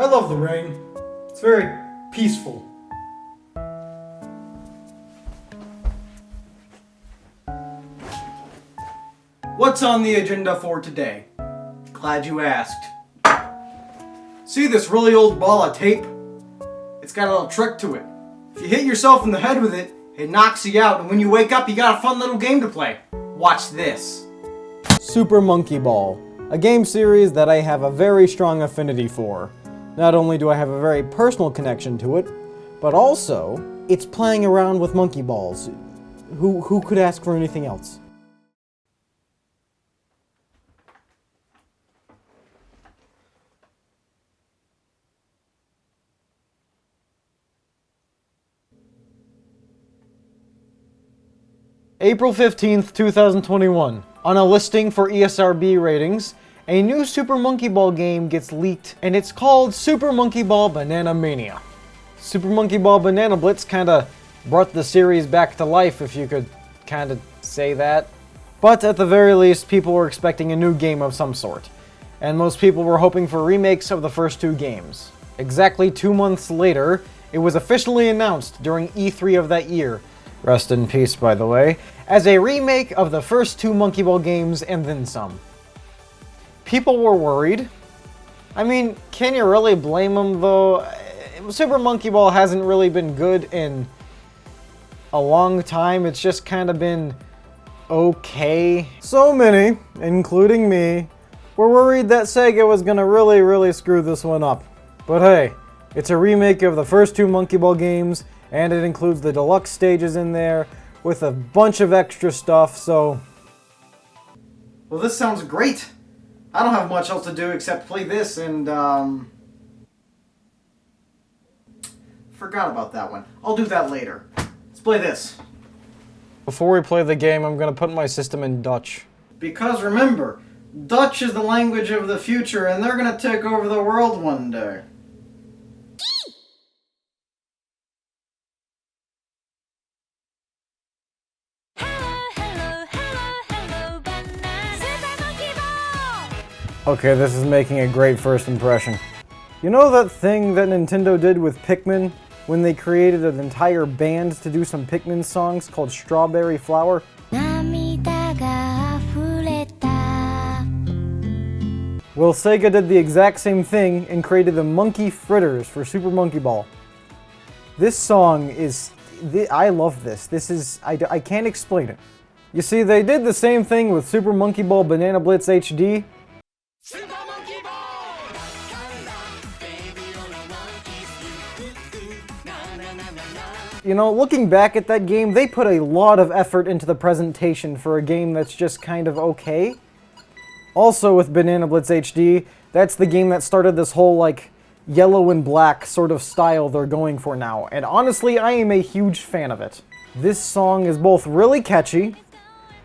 I love the rain. It's very peaceful. What's on the agenda for today? Glad you asked. See this really old ball of tape? It's got a little trick to it. If you hit yourself in the head with it, it knocks you out, and when you wake up, you got a fun little game to play. Watch this. Super Monkey Ball, a game series that I have a very strong affinity for. Not only do I have a very personal connection to it, but also, it's playing around with monkey balls. Who could ask for anything else? April 15th, 2021. On a listing for ESRB ratings, a new Super Monkey Ball game gets leaked, and it's called Super Monkey Ball Banana Mania. Super Monkey Ball Banana Blitz kinda brought the series back to life, if you could kinda say that. But at the very least, people were expecting a new game of some sort, and most people were hoping for remakes of the first two games. Exactly 2 months later, it was officially announced during E3 of that year, rest in peace by the way, as a remake of the first two Monkey Ball games and then some. People were worried. I mean, can you really blame them though? Super Monkey Ball hasn't really been good in a long time. It's just kind of been okay. So many, including me, were worried that Sega was gonna really screw this one up. But hey, it's a remake of the first two Monkey Ball games, and it includes the deluxe stages in there with a bunch of extra stuff, so... Well, this sounds great. I don't have much else to do except play this and, forgot about that one. I'll do that later. Let's play this. Before we play the game, I'm gonna put my system in Dutch. Because remember, Dutch is the language of the future, and they're gonna take over the world one day. Okay, this is making a great first impression. You know that thing that Nintendo did with Pikmin when they created an entire band to do some Pikmin songs called Strawberry Flower? Well, Sega did the exact same thing and created the Monkey Fritters for Super Monkey Ball. This song is... I love this. This is... I can't explain it. You see, they did the same thing with Super Monkey Ball Banana Blitz HD. Super Monkey Ball! You know, looking back at that game, they put a lot of effort into the presentation for a game that's just kind of okay. Also with Banana Blitz HD, that's the game that started this whole, like, yellow and black sort of style they're going for now, and honestly, I am a huge fan of it. This song is both really catchy,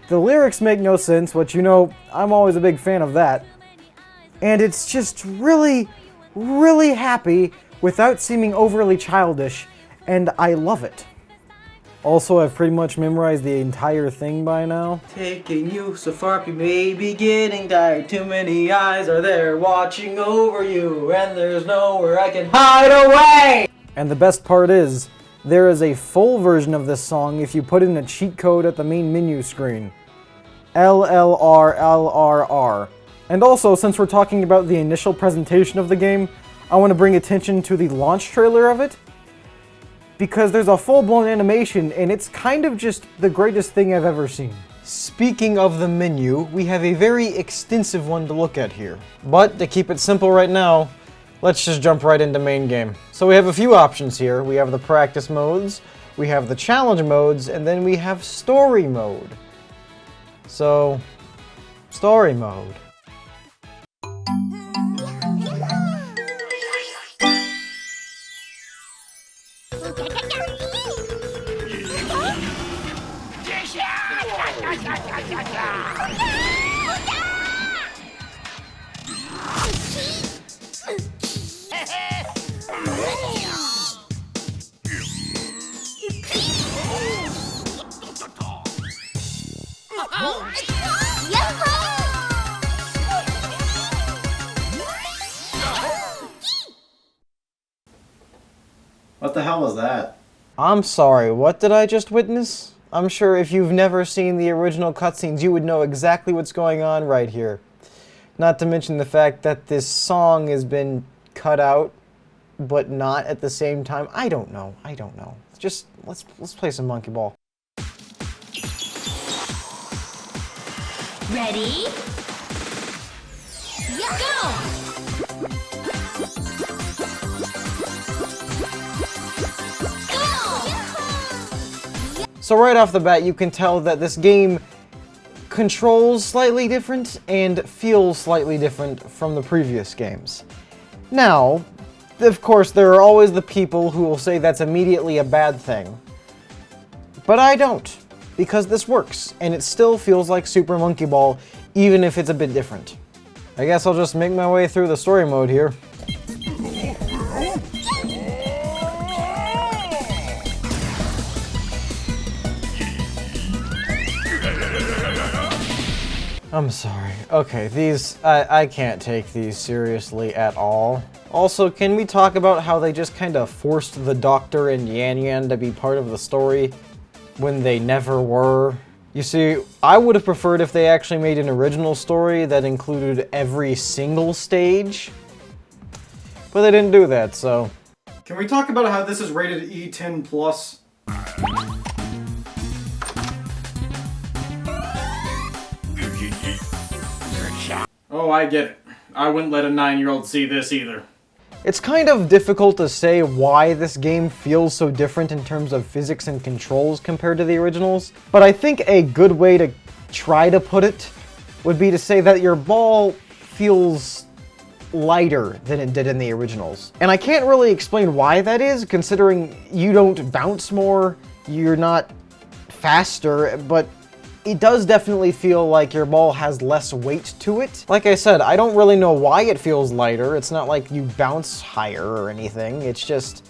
the lyrics make no sense, which, you know, I'm always a big fan of that, and it's just really happy without seeming overly childish, and I love it. Also, I've pretty much memorized the entire thing by now. Taking you so far, you may be getting tired. Too many eyes are there watching over you, and there's nowhere I can hide away! And the best part is, there is a full version of this song if you put in a cheat code at the main menu screen. LLRLRR. And also, since we're talking about the initial presentation of the game, I want to bring attention to the launch trailer of it, because there's a full-blown animation, and it's kind of just the greatest thing I've ever seen. Speaking of the menu, we have a very extensive one to look at here. But to keep it simple right now, let's just jump right into main game. So we have a few options here. We have the practice modes, we have the challenge modes, and then we have story mode. So, story mode. What the hell was that? I'm sorry, what did I just witness? I'm sure if you've never seen the original cutscenes, you would know exactly what's going on right here. Not to mention the fact that this song has been cut out, but not at the same time. I don't know. Just, let's play some Monkey Ball. Ready? Go! So right off the bat, you can tell that this game controls slightly different and feels slightly different from the previous games. Now, of course, there are always the people who will say that's immediately a bad thing. But I don't, because this works, and it still feels like Super Monkey Ball, even if it's a bit different. I guess I'll just make my way through the story mode here. I'm sorry. Okay, I can't take these seriously at all. Also, can we talk about how they just kind of forced the Doctor and Yan Yan to be part of the story when they never were? You see, I would have preferred if they actually made an original story that included every single stage, but they didn't do that, so. Can we talk about how this is rated E10+. Oh, I get it. I wouldn't let a 9-year-old see this either. It's kind of difficult to say why this game feels so different in terms of physics and controls compared to the originals, but I think a good way to try to put it would be to say that your ball feels lighter than it did in the originals. And I can't really explain why that is, considering you don't bounce more, you're not faster, but it does definitely feel like your ball has less weight to it. Like I said, I don't really know why it feels lighter. It's not like you bounce higher or anything. It's just,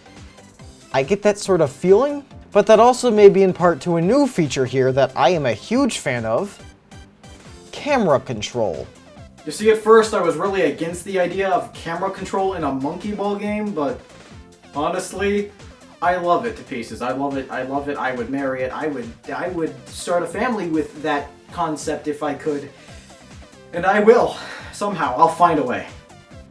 I get that sort of feeling. But that also may be in part to a new feature here that I am a huge fan of, camera control. You see, at first I was really against the idea of camera control in a Monkey Ball game, but honestly, I love it to pieces. I love it. I would marry it. I would start a family with that concept if I could. And I will. Somehow. I'll find a way.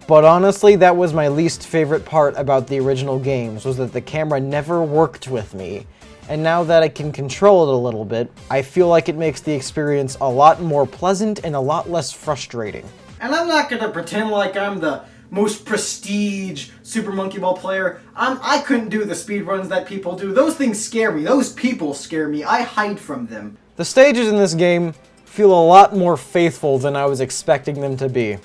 But honestly, that was my least favorite part about the original games, was that the camera never worked with me. And now that I can control it a little bit, I feel like it makes the experience a lot more pleasant and a lot less frustrating. And I'm not gonna pretend like I'm the most prestige Super Monkey Ball player. I couldn't do the speedruns that people do. Those things scare me. Those people scare me. I hide from them. The stages in this game feel a lot more faithful than I was expecting them to be.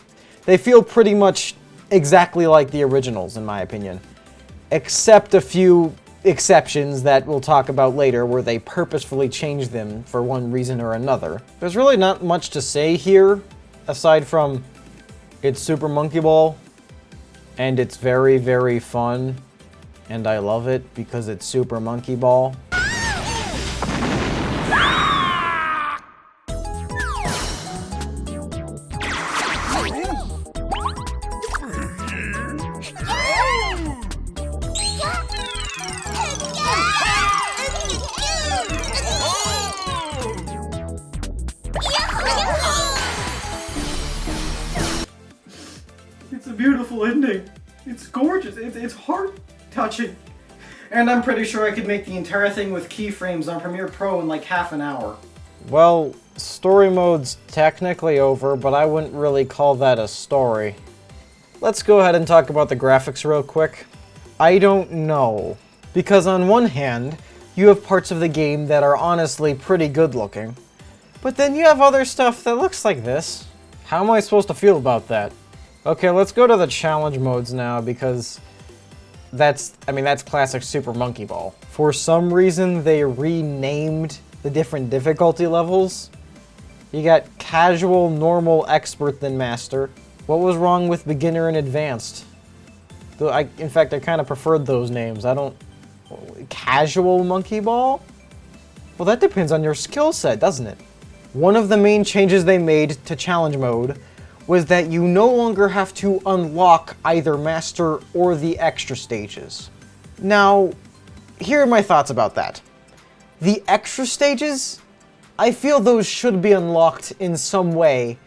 They feel pretty much exactly like the originals, in my opinion. Except a few exceptions that we'll talk about later where they purposefully changed them for one reason or another. There's really not much to say here, aside from it's Super Monkey Ball, and it's very, very fun, and I love it because it's Super Monkey Ball. It's a beautiful ending. It's gorgeous. It's heart-touching. And I'm pretty sure I could make the entire thing with keyframes on Premiere Pro in like half an hour. Well, story mode's technically over, but I wouldn't really call that a story. Let's go ahead and talk about the graphics real quick. I don't know. Because on one hand, you have parts of the game that are honestly pretty good looking. But then you have other stuff that looks like this. How am I supposed to feel about that? Okay, let's go to the challenge modes now, because that's classic Super Monkey Ball. For some reason, they renamed the different difficulty levels. You got casual, normal, expert, then master. What was wrong with beginner and advanced? In fact, I kind of preferred those names. Casual Monkey Ball? Well, that depends on your skill set, doesn't it? One of the main changes they made to challenge mode was that you no longer have to unlock either master or the extra stages. Now, here are my thoughts about that. The extra stages, I feel those should be unlocked in some way,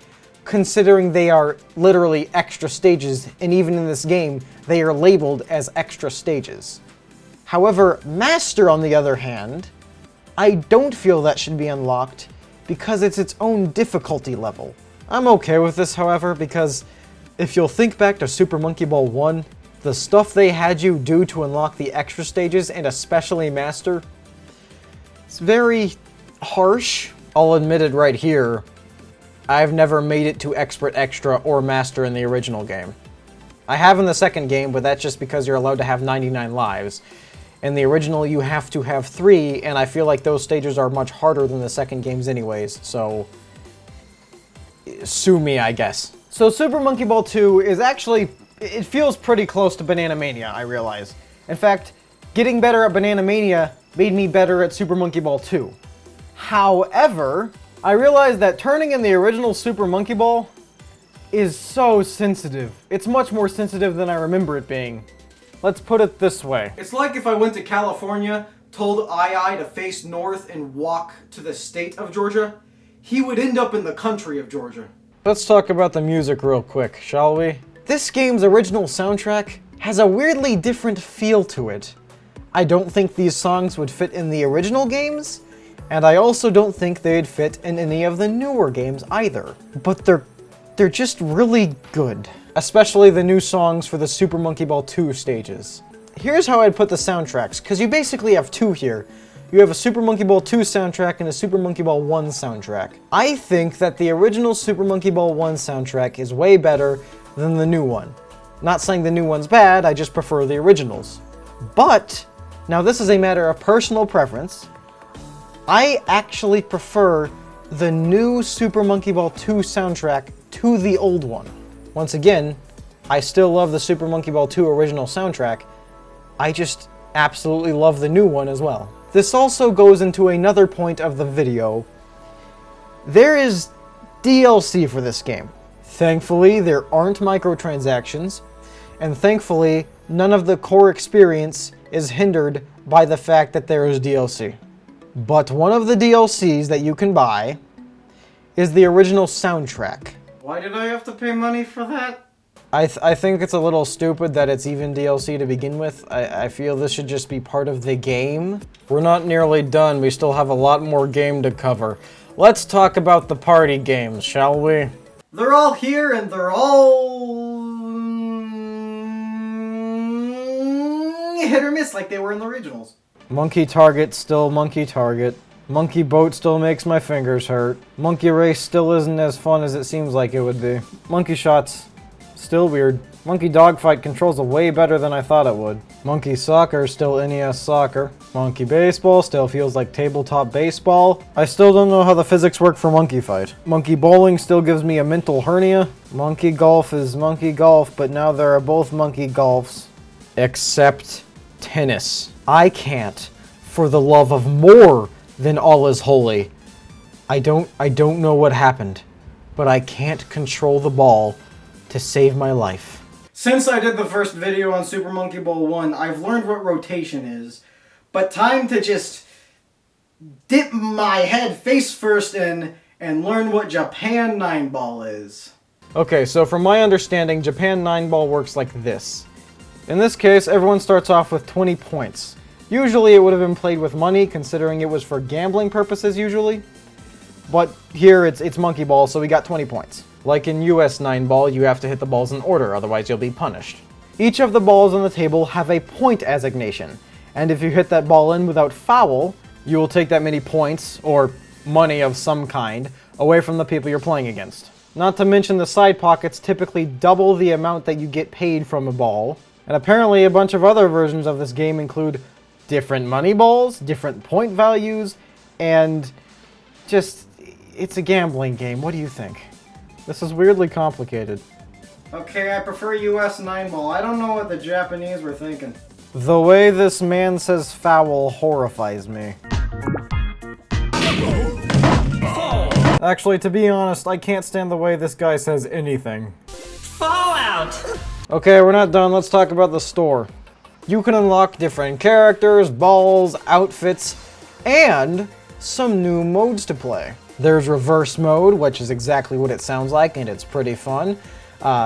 considering they are literally extra stages, and even in this game, they are labeled as extra stages. However, Master, on the other hand, I don't feel that should be unlocked because it's its own difficulty level. I'm okay with this, however, because if you'll think back to Super Monkey Ball 1, the stuff they had you do to unlock the extra stages, and especially Master, it's very harsh. I'll admit it right here, I've never made it to Expert Extra or Master in the original game. I have in the second game, but that's just because you're allowed to have 99 lives. In the original, you have to have 3, and I feel like those stages are much harder than the second games anyways, so sue me, I guess. So Super Monkey Ball 2 is actually, it feels pretty close to Banana Mania, I realize. In fact, getting better at Banana Mania made me better at Super Monkey Ball 2. However, I realized that turning in the original Super Monkey Ball is so sensitive. It's much more sensitive than I remember it being. Let's put it this way. It's like if I went to California, told II to face north and walk to the state of Georgia, he would end up in the country of Georgia. Let's talk about the music real quick, shall we? This game's original soundtrack has a weirdly different feel to it. I don't think these songs would fit in the original games, and I also don't think they'd fit in any of the newer games either. But they're just really good. Especially the new songs for the Super Monkey Ball 2 stages. Here's how I'd put the soundtracks, because you basically have two here. You have a Super Monkey Ball 2 soundtrack and a Super Monkey Ball 1 soundtrack. I think that the original Super Monkey Ball 1 soundtrack is way better than the new one. Not saying the new one's bad, I just prefer the originals. But, now this is a matter of personal preference, I actually prefer the new Super Monkey Ball 2 soundtrack to the old one. Once again, I still love the Super Monkey Ball 2 original soundtrack, I just absolutely love the new one as well. This also goes into another point of the video. There is DLC for this game. Thankfully, there aren't microtransactions, and thankfully, none of the core experience is hindered by the fact that there is DLC. But one of the DLCs that you can buy is the original soundtrack. Why did I have to pay money for that? I think it's a little stupid that it's even DLC to begin with. I feel this should just be part of the game. We're not nearly done. We still have a lot more game to cover. Let's talk about the party games, shall we? They're all here and they're all hit or miss like they were in the originals. Monkey Target, still Monkey Target. Monkey Boat still makes my fingers hurt. Monkey Race still isn't as fun as it seems like it would be. Monkey Shots, still weird. Monkey Dogfight controls it way better than I thought it would. Monkey Soccer, still NES Soccer. Monkey Baseball still feels like tabletop baseball. I still don't know how the physics work for Monkey Fight. Monkey Bowling still gives me a mental hernia. Monkey Golf is Monkey Golf, but now there are both Monkey Golfs. Except tennis. I can't, for the love of more than All Is Holy. I don't know what happened, but I can't control the ball to save my life. Since I did the first video on Super Monkey Ball 1, I've learned what rotation is. But time to just dip my head face first in and learn what Japan 9-ball is. Okay, so from my understanding, Japan 9-ball works like this. In this case, everyone starts off with 20 points. Usually it would have been played with money, considering it was for gambling purposes usually. But here it's Monkey Ball, so we got 20 points. Like in US 9-ball, you have to hit the balls in order, otherwise you'll be punished. Each of the balls on the table have a point assignation, and if you hit that ball in without foul, you will take that many points, or money of some kind, away from the people you're playing against. Not to mention the side pockets typically double the amount that you get paid from a ball, and apparently a bunch of other versions of this game include different money balls, different point values, and just, it's a gambling game. What do you think? This is weirdly complicated. Okay, I prefer US 9-ball. I don't know what the Japanese were thinking. The way this man says foul horrifies me. Actually, to be honest, I can't stand the way this guy says anything. Fallout! Okay, we're not done. Let's talk about the store. You can unlock different characters, balls, outfits, and some new modes to play. There's reverse mode, which is exactly what it sounds like, and it's pretty fun.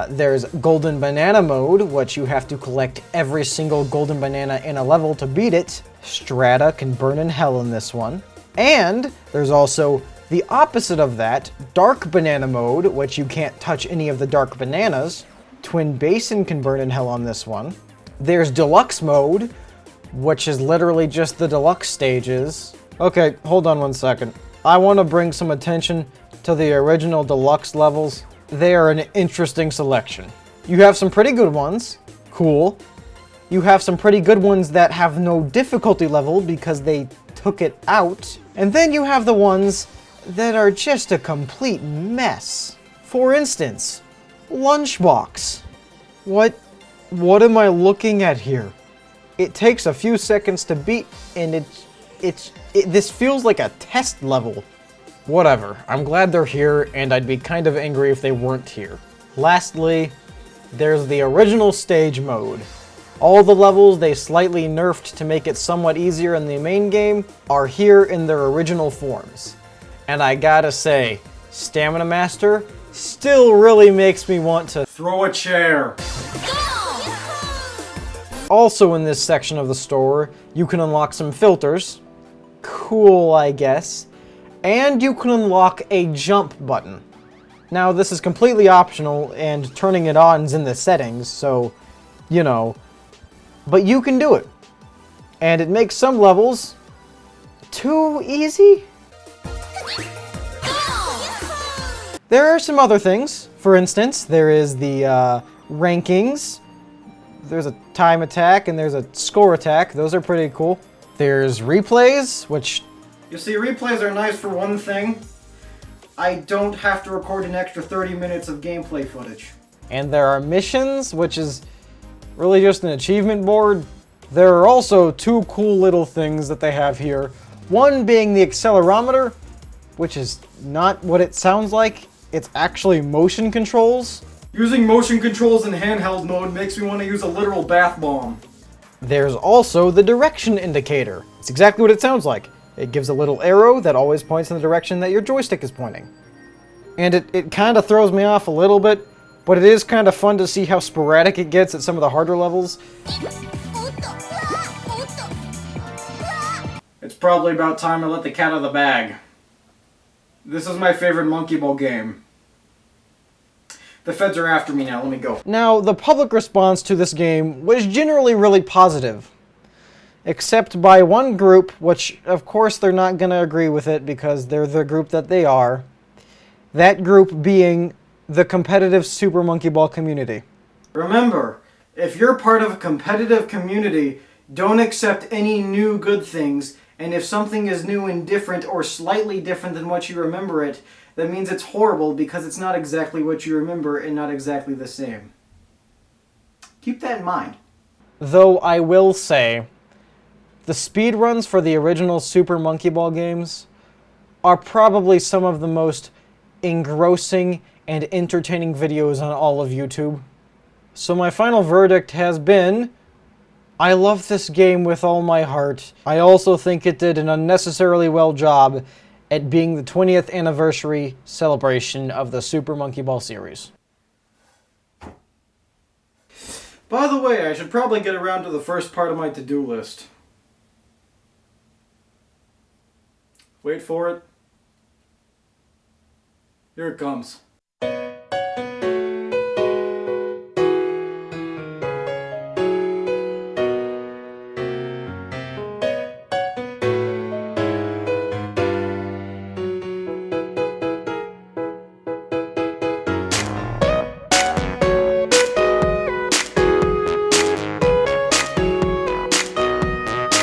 There's golden banana mode, which you have to collect every single golden banana in a level to beat it. Strata can burn in hell in this one. And there's also the opposite of that, dark banana mode, which you can't touch any of the dark bananas. Twin Basin can burn in hell on this one. There's deluxe mode, which is literally just the deluxe stages. Okay, hold on one second. I want to bring some attention to the original deluxe levels. They are an interesting selection. You have some pretty good ones. Cool. You have some pretty good ones that have no difficulty level because they took it out. And then you have the ones that are just a complete mess. For instance, Lunchbox. What am I looking at here? It takes a few seconds to beat, and this feels like a test level. Whatever, I'm glad they're here, and I'd be kind of angry if they weren't here. Lastly, there's the original stage mode. All the levels they slightly nerfed to make it somewhat easier in the main game are here in their original forms. And I gotta say, Stamina Master still really makes me want to Throw a chair. Also in this section of the store, you can unlock some filters. Cool, I guess. And you can unlock a jump button. Now, this is completely optional, and turning it on is in the settings, so, you know. But you can do it. And it makes some levels too easy. There are some other things. For instance, there is the rankings. There's a time attack and there's a score attack. Those are pretty cool. There's replays, which... You see, replays are nice for one thing. I don't have to record an extra 30 minutes of gameplay footage. And there are missions, which is really just an achievement board. There are also two cool little things that they have here. One being the accelerometer, which is not what it sounds like. It's actually motion controls. Using motion controls in handheld mode makes me want to use a literal bath bomb. There's also the direction indicator. It's exactly what it sounds like. It gives a little arrow that always points in the direction that your joystick is pointing. And it kind of throws me off a little bit, but it is kind of fun to see how sporadic it gets at some of the harder levels. It's probably about time I let the cat out of the bag. This is my favorite Monkey Ball game. The feds are after me now, let me go. Now, the public response to this game was generally really positive. Except by one group, which of course they're not going to agree with it because they're the group that they are. That group being the competitive Super Monkey Ball community. Remember, if you're part of a competitive community, don't accept any new good things, and if something is new and different or slightly different than what you remember it, that means it's horrible because it's not exactly what you remember and not exactly the same. Keep that in mind. Though I will say, the speedruns for the original Super Monkey Ball games are probably some of the most engrossing and entertaining videos on all of YouTube. So my final verdict has been, I love this game with all my heart. I also think it did an unnecessarily well job at being the 20th anniversary celebration of the Super Monkey Ball series. By the way, I should probably get around to the first part of my to-do list. Wait for it. Here it comes.